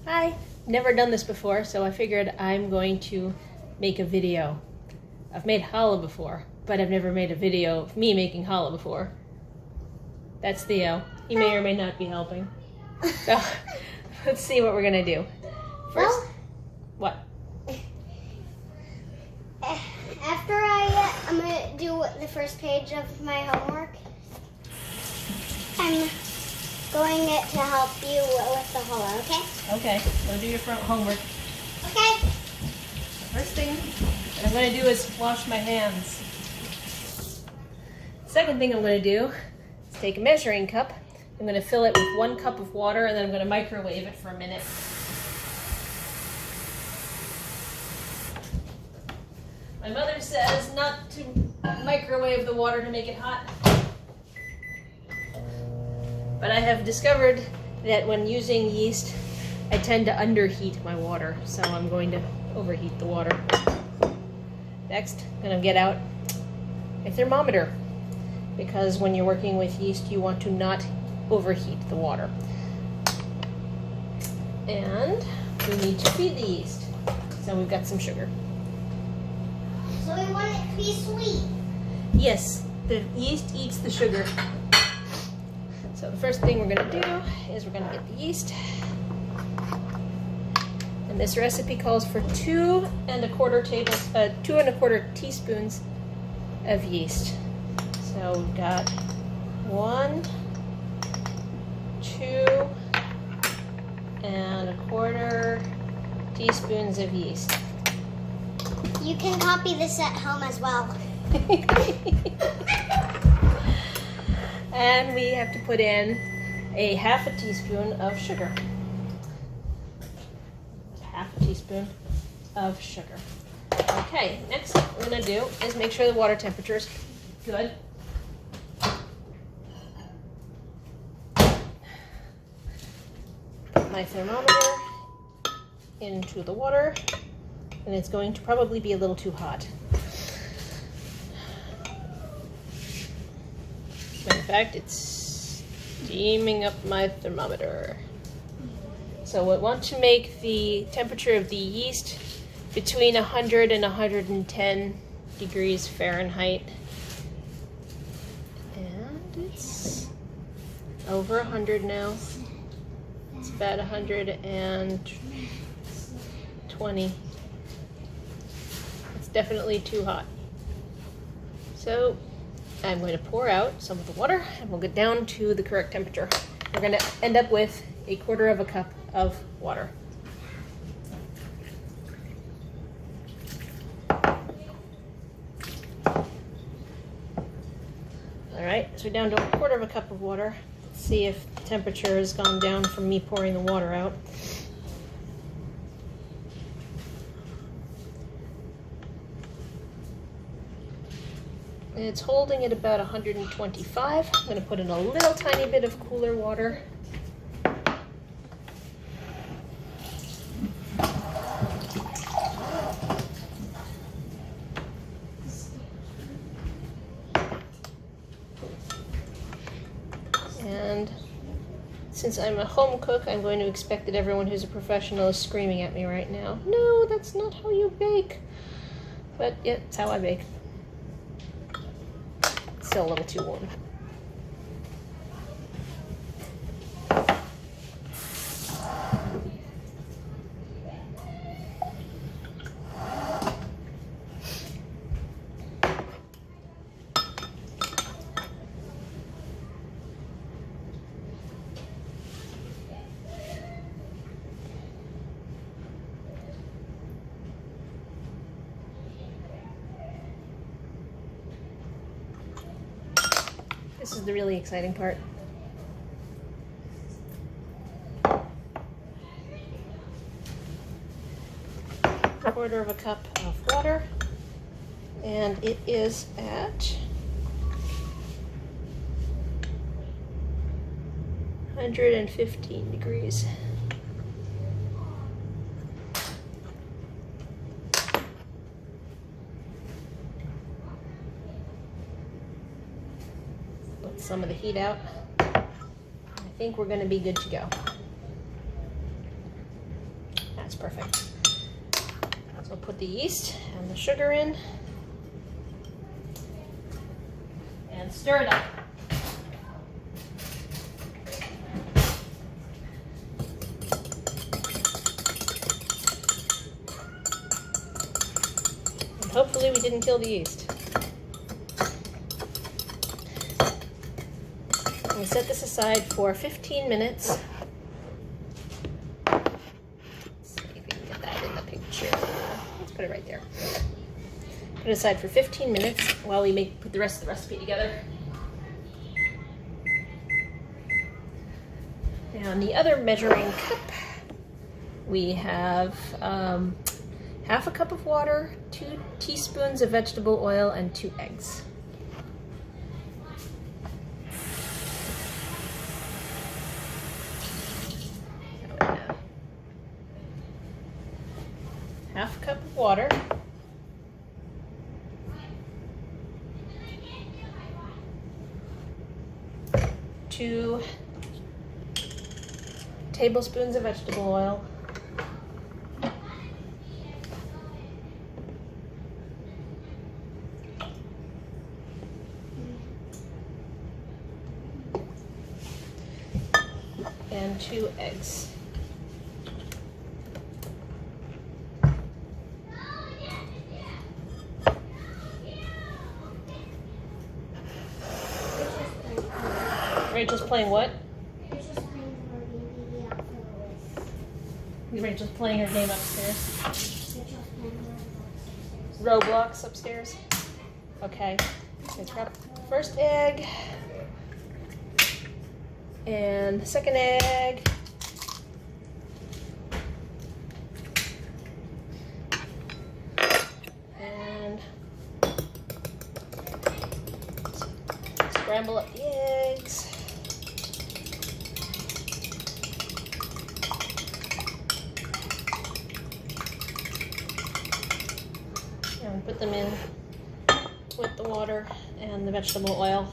Hi, never done this before, so I figured I'm going to make a video. I've made challah before, but I've never made a video of me making challah before. That's Theo. He may or may not be helping. So, let's see what we're gonna do. First, what? After I'm gonna do the first page of my homework, I'm going to help you with the challah, okay? Okay, go do your homework. Okay. First thing that I'm going to do is wash my hands. Second thing I'm going to do is take a measuring cup. I'm going to fill it with 1 cup of water, and then I'm going to microwave it for a minute. My mother says not to microwave the water to make it hot. But I have discovered that when using yeast, I tend to underheat my water, so I'm going to overheat the water. Next, I'm going to get out a thermometer, because when you're working with yeast, you want to not overheat the water. And we need to feed the yeast. So we've got some sugar. So we want it to be sweet. Yes, the yeast eats the sugar. So the first thing we're going to do is we're going to get the yeast. And this recipe calls for 2 1/4 teaspoons of yeast. So we've got 1, 2 1/4 teaspoons of yeast. You can copy this at home as well. And we have to put in a 1/2 teaspoon of sugar. 1/2 teaspoon of sugar. Okay, next what we're going to do is make sure the water temperature is good. Put my thermometer into the water, and it's going to probably be a little too hot. In fact, it's steaming up my thermometer. So we want to make the temperature of the yeast between 100 and 110 degrees Fahrenheit. And it's over 100 now. It's about 120. It's definitely too hot. So I'm going to pour out some of the water, and we'll get down to the correct temperature. We're going to end up with 1/4 cup of water. All right, so we're down to 1/4 cup of water. Let's see if the temperature has gone down from me pouring the water out. It's holding at about 125. I'm going to put in a little tiny bit of cooler water. And since I'm a home cook, I'm going to expect that everyone who's a professional is screaming at me right now. No, that's not how you bake. But yeah, it's how I bake. Still a little too warm. This is the really exciting part. A 1/4 cup of water, and it is at 115 degrees. Let some of the heat out. I think we're going to be good to go. That's perfect. So we'll put the yeast and the sugar in and stir it up. And hopefully we didn't kill the yeast. We set this aside for 15 minutes. Let's see if we can get that in the picture. Let's put it right there. Put it aside for 15 minutes while we put the rest of the recipe together. Now in the other measuring cup, we have half a cup of water, 2 teaspoons of vegetable oil, and 2 eggs. Half a cup of water, 2 tablespoons of vegetable oil, and 2 eggs. Rachel's playing what? Rachel's playing her game upstairs. Roblox upstairs. Okay. Let's grab the first egg. And the second egg. And scramble up the eggs. And put them in with the water and the vegetable oil.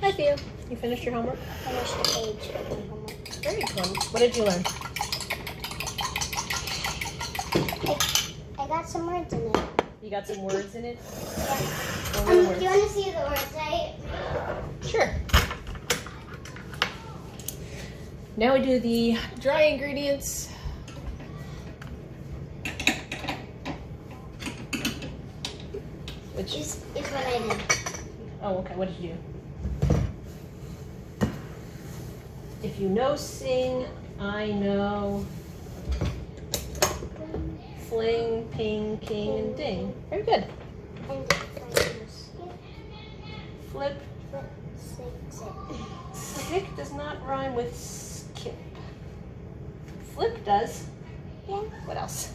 Hi Theo, you finished your homework? Finished the page of my homework. Very good. What did you learn? I got some words in it. You got some words in it? Yeah. What were the words? Do you want to see the words I... Sure. Now we do the dry ingredients. Which is what I did. Oh, okay. What did you do? If you know sing, I know fling, ping, king, and ding. Very good. And skip, Flip. zip. Stick does not rhyme with skip. Flip does. Yeah. What else?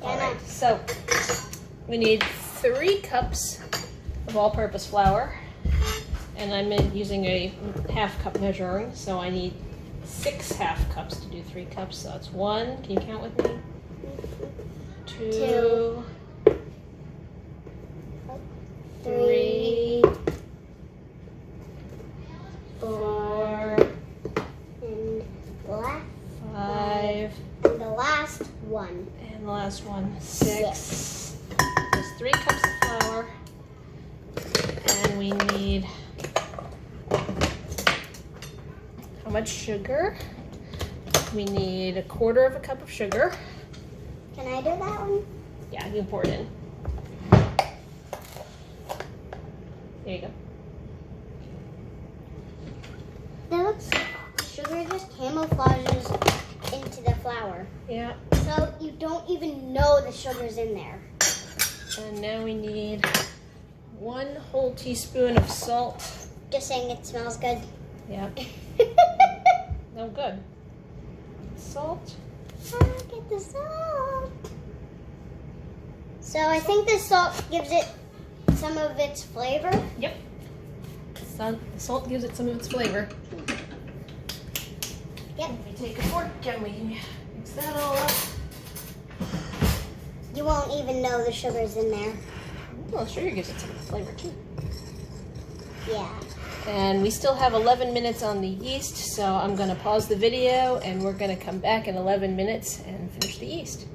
Yeah, All no. right. So we need 3 cups of all-purpose flour, and I'm using a half cup measuring, so I need 6 half cups to do 3 cups. So that's 1. Can you count with me? 2, 3, 4, And black. 5, And the last one. and the last one, 6. There's 3 cups of flour, and we need how much sugar? We need 1/4 cup of sugar. Can I do that one? Yeah, you can pour it in. There you go. That looks, sugar just camouflages into the flour. Yeah, So you don't even know the sugar's in there. and now we need 1 whole teaspoon of salt. Just saying it smells good. Yeah, no good. Salt. Get the salt. So I think the salt gives it some of its flavor. Yep. Salt gives it some of its flavor. Yep. We take a fork and we mix that all up. You won't even know the sugar's in there. Well, sugar gives it some flavor too. Yeah. And we still have 11 minutes on the yeast, so I'm going to pause the video and we're going to come back in 11 minutes and finish the yeast.